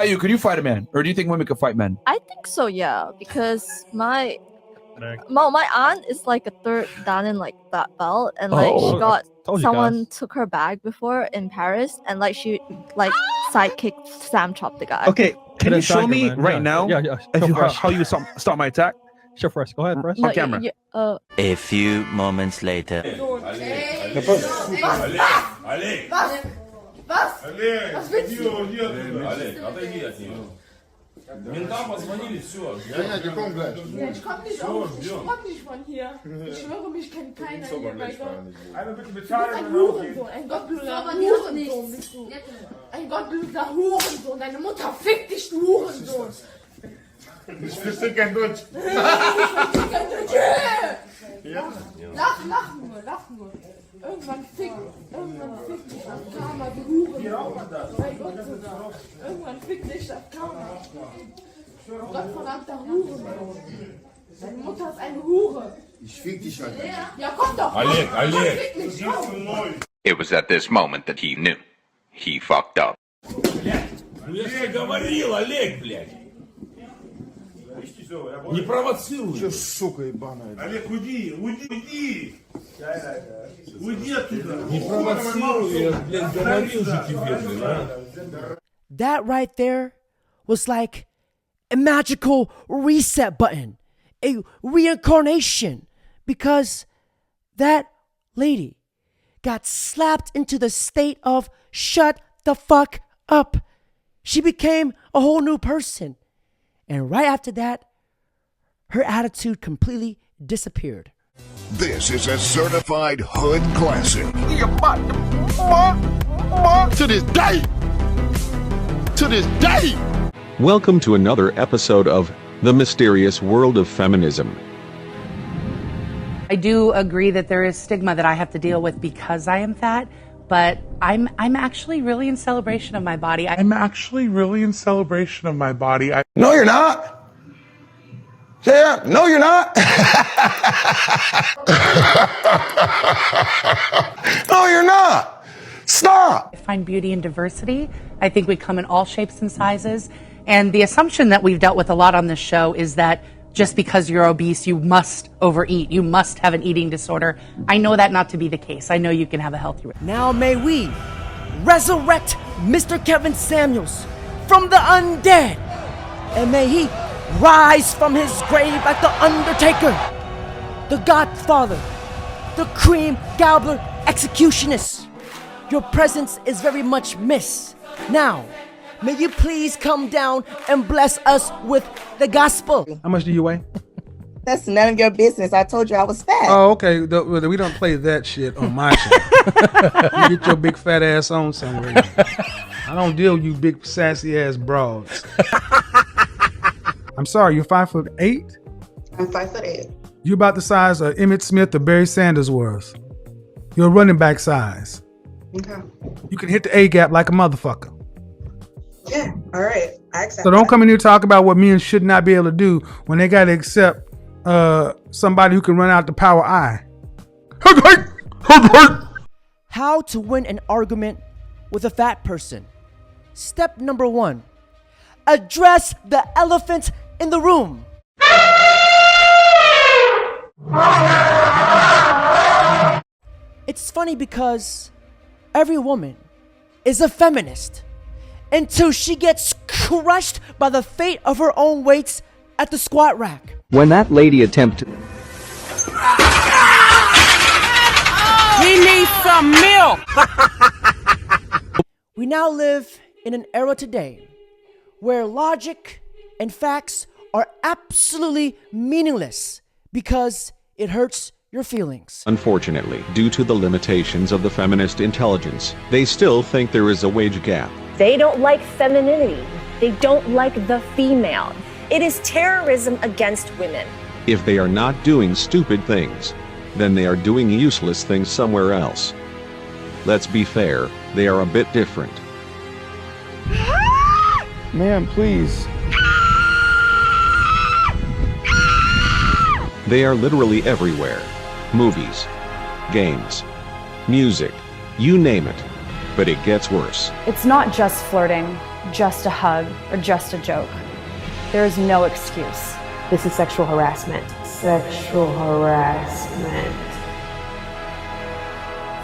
you? Could you fight a man, or do you think women could fight men? I think so, yeah, because my aunt is like a third dan in like that belt, and like she got someone took her bag before in Paris, and like she like sidekicked Sam Chop the guy. Okay, can you show me right now how you stop my attack? Sure, first. Go ahead, first. On camera. A few moments later. Was willst du? Ментам позвонили, все. Ich komm gleich. Ich komm nicht auf, ich komm nicht von hier. Ich schwöre, mich kennt keiner hier bei Gott. Einmal bitte bezahlen. Du bist ein Hurensohn, ein gottloser Hurensohn bist du. Ein gottloser Hurensohn, deine Mutter fickt dich, du Hurensohn. Ich verstehe kein Deutsch. Lach nur. Irgendwann fickt dich auf Karma, du Hurensohn. Bei Gott sogar. Irgendwann fickt dich auf Karma. Gottverdammter Hurensohn. Deine Mutter ist eine Hure. Ich fick dich, Alter. Ja, komm doch. Oleg. It was at this moment that he knew. He fucked up. Ну я же говорил, Олег, блядь. Не провоцируй. Че, сука ебаная. Олег, уйди. Уйди оттуда. Не провоцируй, я, блядь, говорил же тебе, блядь. That right there was like a magical reset button, a reincarnation, because that lady got slapped into the state of shut the fuck up. She became a whole new person. And right after that, her attitude completely disappeared. This is a certified hood classic. To this day. To this day. Welcome to another episode of The Mysterious World of Feminism. I do agree that there is stigma that I have to deal with because I am fat, but I'm actually really in celebration of my body. I'm actually really in celebration of my body. No, you're not. Yeah, no, you're not. No, you're not. Stop. I find beauty in diversity. I think we come in all shapes and sizes. And the assumption that we've dealt with a lot on this show is that just because you're obese, you must overeat. You must have an eating disorder. I know that not to be the case. I know you can have a healthy... Now may we resurrect Mr. Kevin Samuels from the undead. And may he rise from his grave like the Undertaker, the Godfather, the Cream Gobbler Executionist. Your presence is very much missed. Now, may you please come down and bless us with the gospel. How much do you weigh? That's none of your business. I told you I was fat. Oh, okay. We don't play that shit on my show. You get your big fat ass on somewhere. I don't deal with you big sassy ass broads. I'm sorry, you're 5'8"? I'm 5'8". You're about the size of Emmitt Smith or Barry Sanders was. You're a running back size. Okay. You can hit the A gap like a motherfucker. Yeah, all right. I accept So don't come in here talk about what men should not be able to do when they got to accept somebody who can run out the power I. How to win an argument with a fat person. Step number 1. Address the elephant in the room. It's funny because every woman is a feminist until she gets crushed by the fate of her own weights at the squat rack. When that lady attempted... We need some milk! We now live in an era today where logic and facts are absolutely meaningless because it hurts your feelings. Unfortunately, due to the limitations of the feminist intelligence, they still think there is a wage gap. They don't like femininity. They don't like the female. It is terrorism against women. If they are not doing stupid things, then they are doing useless things somewhere else. Let's be fair, they are a bit different. Ma'am, please. They are literally everywhere. Movies, games, music, you name it. But it gets worse. It's not just flirting. just a hug or just a joke. There is no excuse. This is sexual harassment. Sexual harassment.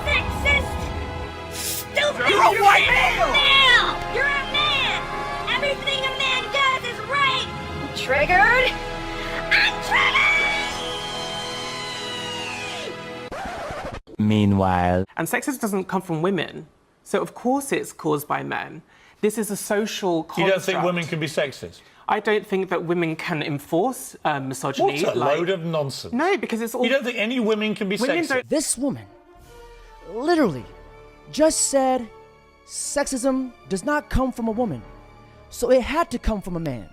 Sexist! Stupid! You're a white male! You're a man! Everything a man does is right! Triggered? I'm triggered! Meanwhile. And sexism doesn't come from women. So of course it's caused by men. This is a social construct. You don't think women can be sexist? I don't think that women can enforce misogyny. What a load of nonsense. No, because it's all... You don't think any women can be sexist? This woman literally just said sexism does not come from a woman, so it had to come from a man.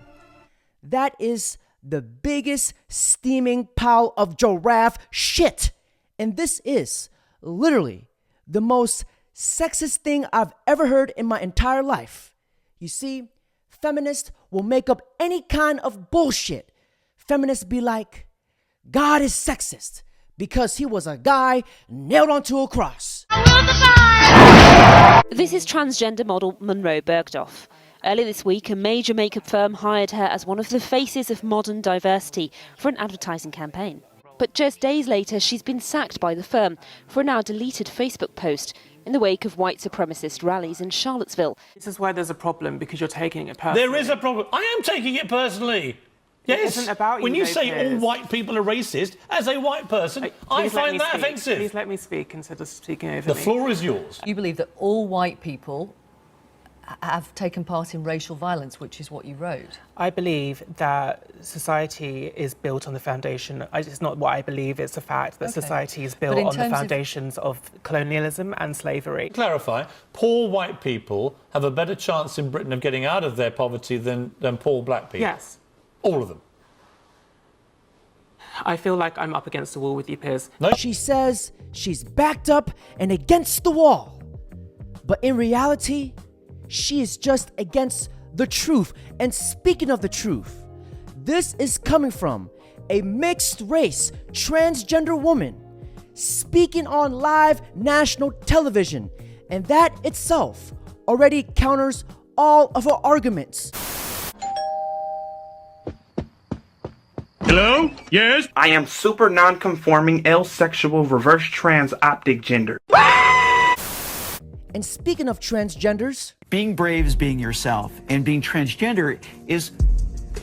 That is the biggest steaming pile of giraffe shit. And this is literally the most sexist thing I've ever heard in my entire life. You see, feminists will make up any kind of bullshit. Feminists be like, God is sexist because he was a guy nailed onto a cross. This is transgender model Monroe Bergdorf. Earlier this week, a major makeup firm hired her as one of the faces of modern diversity for an advertising campaign. But just days later, she's been sacked by the firm for a now deleted Facebook post in the wake of white supremacist rallies in Charlottesville. This is where there's a problem, because you're taking it personally. There is a problem. I am taking it personally. Yes. It isn't about when you say Piers. all white people are racist, as a white person, I find that offensive. Please let me speak instead of speaking over The me. floor is yours. You believe that all white people have taken part in racial violence, which is what you wrote. I believe that society is built on the foundation. It's not what I believe, it's a fact that society is built on the foundations of colonialism and slavery. To clarify, poor white people have a better chance in Britain of getting out of their poverty than poor black people. Yes. All of them. I feel like I'm up against the wall with you, Piers. No. She says she's backed up and against the wall. But in reality, she is just against the truth. And speaking of the truth, this is coming from a mixed race, transgender woman speaking on live national television. And that itself already counters all of her arguments. Hello? Yes? I am super non-conforming L-sexual reverse trans optic gender. And speaking of transgenders, being brave is being yourself, and being transgender is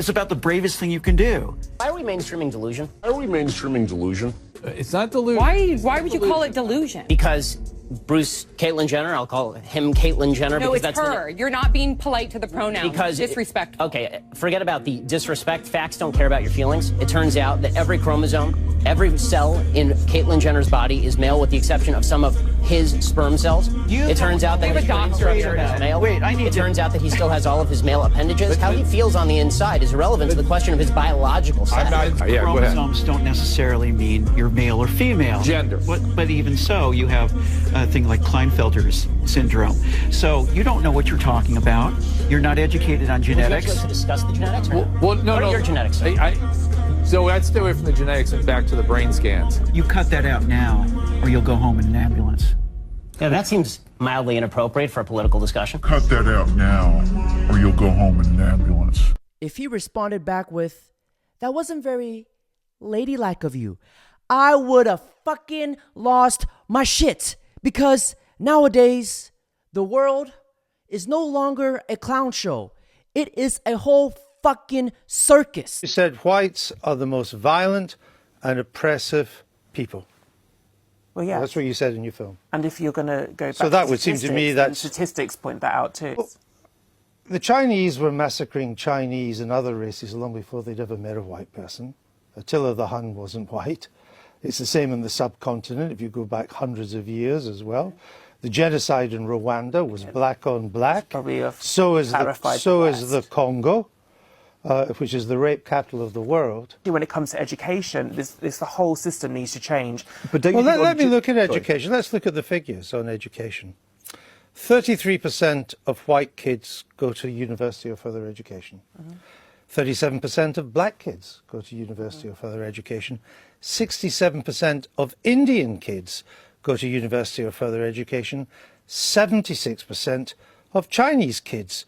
about the bravest thing you can do. Why are we mainstreaming delusion? Why are we mainstreaming delusion? It's not delusion. Why would you call it delusion? Because Bruce Caitlyn Jenner, I'll call him Caitlyn Jenner. No, because it's her. You're not being polite to the pronouns. Because disrespectful. Okay, forget about the disrespect. Facts don't care about your feelings. It turns out that every chromosome, every cell in Caitlyn Jenner's body is male, with the exception of some of his sperm cells. It turns out that his brain structure is male. It turns out that he still has all of his male appendages. How he feels on the inside is irrelevant to the question of his biological sex. Chromosomes don't necessarily mean you're male or female. Gender. But even so, you have a thing like Klinefelter's syndrome. So you don't know what you're talking about. You're not educated on genetics. Would you like to discuss the genetics? No. What are your genetics? So I'd stay away from the genetics and back to the brain scans. You cut that out now, or you'll go home in an ambulance. Yeah, that seems mildly inappropriate for a political discussion. Cut that out now, or you'll go home in an ambulance. if he responded back with, "That wasn't very ladylike of you," I would have fucking lost my shit. Because nowadays, the world is no longer a clown show. It is a whole fucking circus. You said whites are the most violent and oppressive people. Well, yeah. That's what you said in your film. And if you're going to go back so that to would seem to me that statistics point that out too. Well, the Chinese were massacring Chinese and other races long before they'd ever met a white person. Attila the Hun wasn't white. It's the same in the subcontinent if you go back hundreds of years as well. The genocide in Rwanda was black on black. So is the Congo, which is the rape capital of the world. When it comes to education, the whole system needs to change. But let me look at education. Let's look at the figures on education. 33% of white kids go to university or further education. 37% of black kids go to university or further education. 67% of Indian kids go to university or further education. 76% of Chinese kids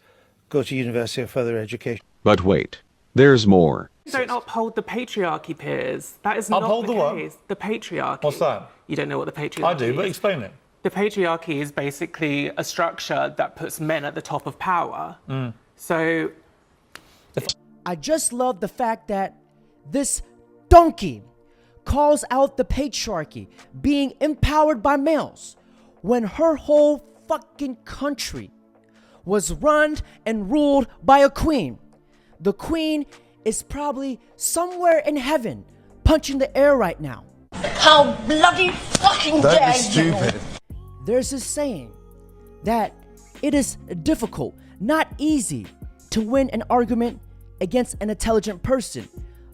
go to university or further education. But wait, there's more. You don't uphold the patriarchy, Piers. That is not Uphold the the case. The patriarchy. What's that? You don't know what the patriarchy I do, is. but explain it. The patriarchy is basically a structure that puts men at the top of power. So... I just love the fact that this donkey calls out the patriarchy being empowered by males when her whole fucking country was run and ruled by a queen. The queen is probably somewhere in heaven punching the air right now. How bloody fucking Don't dare be stupid. There's this saying that it is difficult, not easy, to win an argument against an intelligent person,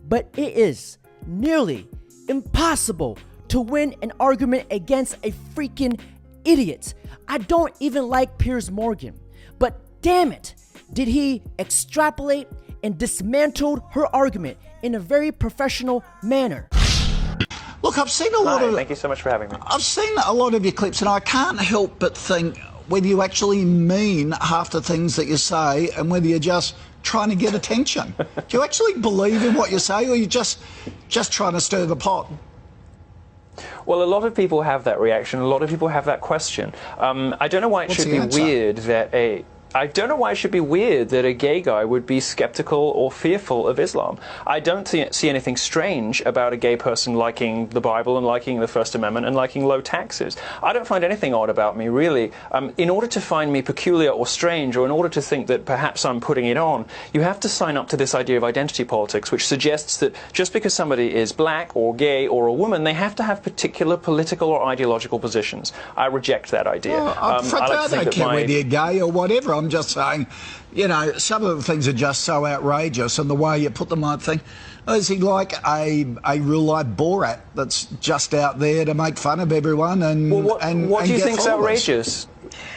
but it is nearly impossible to win an argument against a freaking idiot. I don't even like Piers Morgan, but damn it, did he extrapolate and dismantled her argument in a very professional manner. Look, I've seen a lot of... Thank you so much for having me. I've seen a lot of your clips, and I can't help but think whether you actually mean half the things that you say and whether you're just trying to get attention. Do you actually believe in what you say, or are you just trying to stir the pot? Well, a lot of people have that reaction. A lot of people have that question. I don't know why it should be weird that a gay guy would be skeptical or fearful of Islam. I don't see anything strange about a gay person liking the Bible and liking the First Amendment and liking low taxes. I don't find anything odd about me, really. In order to find me peculiar or strange, or in order to think that perhaps I'm putting it on, you have to sign up to this idea of identity politics, which suggests that just because somebody is black or gay or a woman, they have to have particular political or ideological positions. I reject that idea. Well, I don't care whether you're gay or whatever. I'm just saying, you know, some of the things are just so outrageous, and the way you put them, I think, is he like a real-life Borat that's just out there to make fun of everyone and what do you think is followers? outrageous?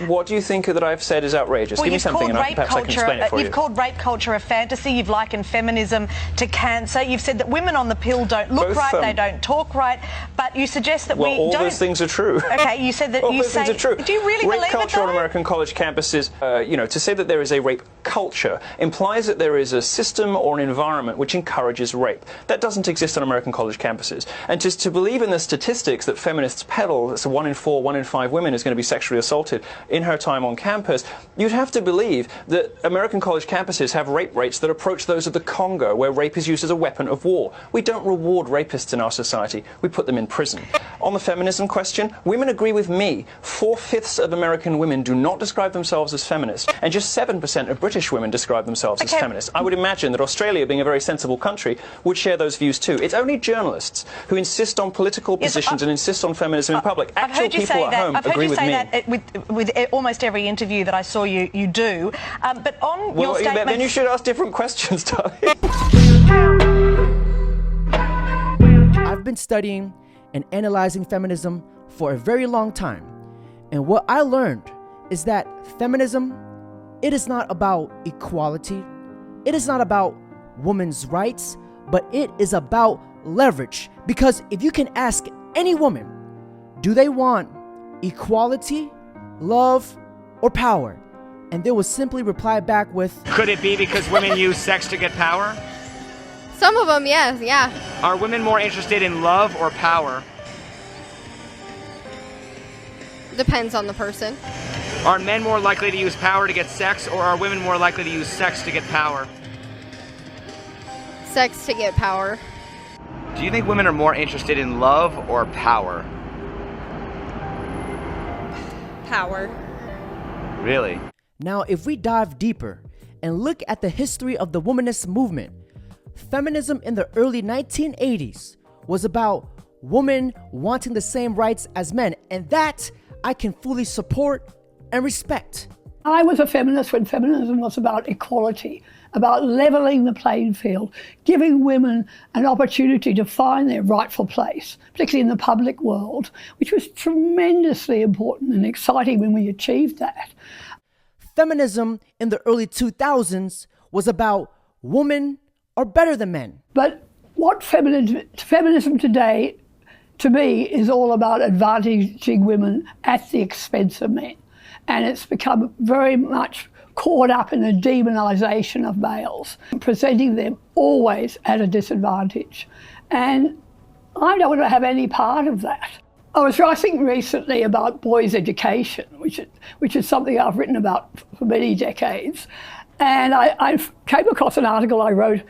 What do you think that I've said is outrageous? Well, Give me something and perhaps I can explain it for you. You've called rape culture a fantasy. You've likened feminism to cancer. You've said that women on the pill don't look right, they don't talk right. But you suggest that we don't... Well, all those things are true. Okay, you said that all those things are true. Do you really believe it, Rape culture though? on American college campuses, you know, to say that there is a rape culture implies that there is a system or an environment which encourages rape. That doesn't exist on American college campuses. And just to believe in the statistics that feminists peddle, so 1 in 4, 1 in 5 women is going to be sexually assaulted in her time on campus, you'd have to believe that American college campuses have rape rates that approach those of the Congo, where rape is used as a weapon of war. We don't reward rapists in our society. We put them in prison. On the feminism question, women agree with me. 4/5 of American women do not describe themselves as feminists, and just 7% of British women describe themselves as feminists. I would imagine that Australia, being a very sensible country, would share those views too. It's only journalists who insist on political positions and insist on feminism in public. Actual people at home agree with me. I've heard you say that with almost every interview that I saw you do. But on your statement... Then you should ask different questions, darling. I've been studying and analyzing feminism for a very long time. And what I learned is that feminism, it is not about equality. It is not about women's rights, but it is about leverage. Because if you can ask any woman, do they want equality, love, or power? And they will simply reply back with, Could it be because women use sex to get power? Some of them, yes, yeah. Are women more interested in love or power? Depends on the person. Are men more likely to use power to get sex, or are women more likely to use sex to get power? Sex to get power. Do you think women are more interested in love or power? Power. Really? Now, if we dive deeper and look at the history of the womanist movement, feminism in the early 1980s was about women wanting the same rights as men, and that I can fully support and respect. I was a feminist when feminism was about equality, about levelling the playing field, giving women an opportunity to find their rightful place, particularly in the public world, which was tremendously important and exciting when we achieved that. Feminism in the early 2000s was about women are better than men. But what feminism today, to me, is all about advantaging women at the expense of men. And it's become very much caught up in the demonisation of males, presenting them always at a disadvantage. And I don't want to have any part of that. I was writing recently about boys' education, which is something I've written about for many decades. And I came across an article I wrote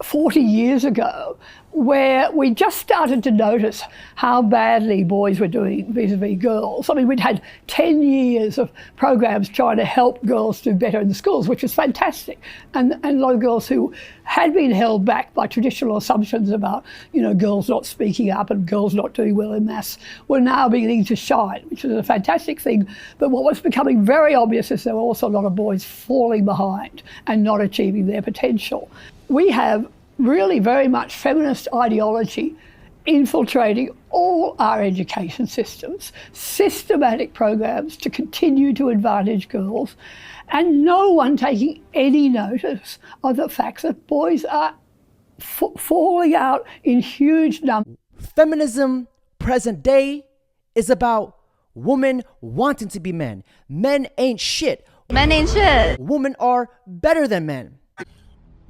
40 years ago where we just started to notice how badly boys were doing vis-a-vis girls. I mean, we'd had 10 years of programs trying to help girls do better in the schools, which was fantastic. And a lot of girls who had been held back by traditional assumptions about, you know, girls not speaking up and girls not doing well in maths were now beginning to shine, which was a fantastic thing. But what was becoming very obvious is there were also a lot of boys falling behind and not achieving their potential. We have really very much feminist ideology infiltrating all our education systems, systematic programs to continue to advantage girls, and no one taking any notice of the fact that boys are falling out in huge numbers. Feminism, present day, is about women wanting to be men. Men ain't shit. Men ain't shit. Women are better than men.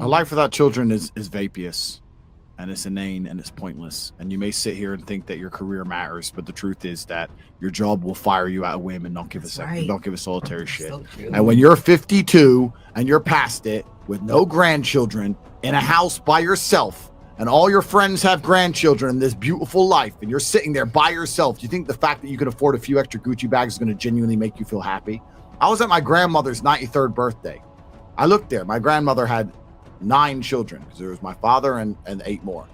A life without children is vacuous, and it's inane, and it's pointless. And you may sit here and think that your career matters, but the truth is that your job will fire you out of whim and don't give a second, don't give a solitary shit. So and when you're 52 and you're past it with no grandchildren in a house by yourself, and all your friends have grandchildren in this beautiful life, and you're sitting there by yourself, do you think the fact that you can afford a few extra Gucci bags is going to genuinely make you feel happy? I was at my grandmother's 93rd birthday. I looked there. My grandmother had 9 children, because there was my father and 8 more.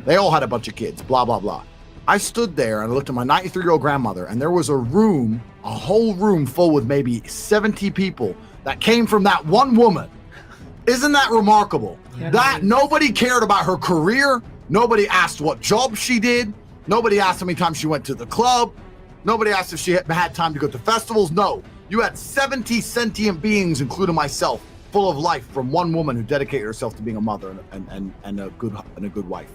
They all had a bunch of kids, blah, blah, blah. I stood there and I looked at my 93-year-old grandmother, and there was a room, a whole room full with maybe 70 people that came from that one woman. Isn't that remarkable? Yeah. That nobody cared about her career. Nobody asked what job she did. Nobody asked how many times she went to the club. Nobody asked if she had time to go to festivals. No, you had 70 sentient beings, including myself, full of life from one woman who dedicated herself to being a mother and a good wife.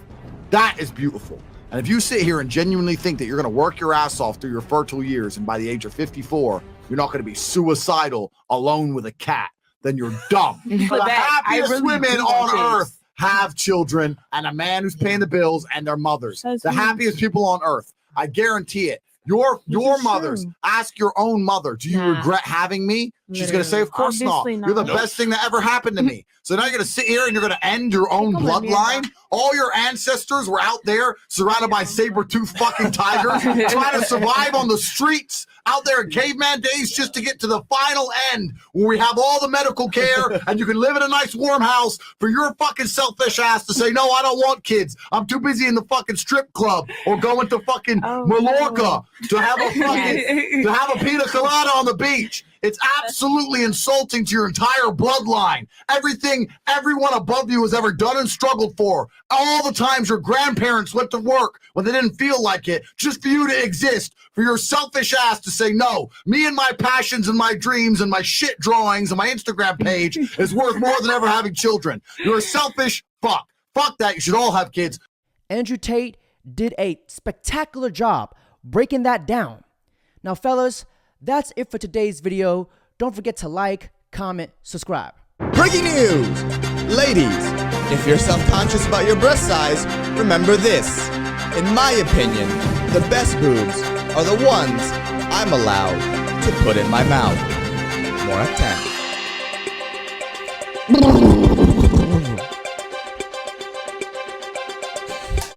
That is beautiful. And if you sit here and genuinely think that you're going to work your ass off through your fertile years, and by the age of 54, you're not going to be suicidal alone with a cat, then you're dumb. The happiest women on earth have children and a man who's paying the bills and their mothers. The happiest people on earth. I guarantee it. Your mothers, ask your own mother, do you regret having me? She's going to say, of course not. You're the best thing that ever happened to me. So now you're going to sit here and you're going to end your own bloodline? All your ancestors were out there surrounded by saber-toothed fucking tigers trying to survive on the streets out there in caveman days just to get to the final end where we have all the medical care and you can live in a nice warm house for your fucking selfish ass to say, no, I don't want kids. I'm too busy in the fucking strip club or going to fucking Mallorca to have a fucking to have a pina colada on the beach. It's absolutely insulting to your entire bloodline. Everything everyone above you has ever done and struggled for. All the times your grandparents went to work when they didn't feel like it, just for you to exist, for your selfish ass to say, no, me and my passions and my dreams and my shit drawings and my Instagram page is worth more than ever having children. You're a selfish fuck. Fuck that. You should all have kids. Andrew Tate did a spectacular job breaking that down. Now, fellas, that's it for today's video. Don't forget to like, comment, subscribe. Breaking news! Ladies, if you're self-conscious about your breast size, remember this. In my opinion, the best boobs are the ones I'm allowed to put in my mouth. More at 10.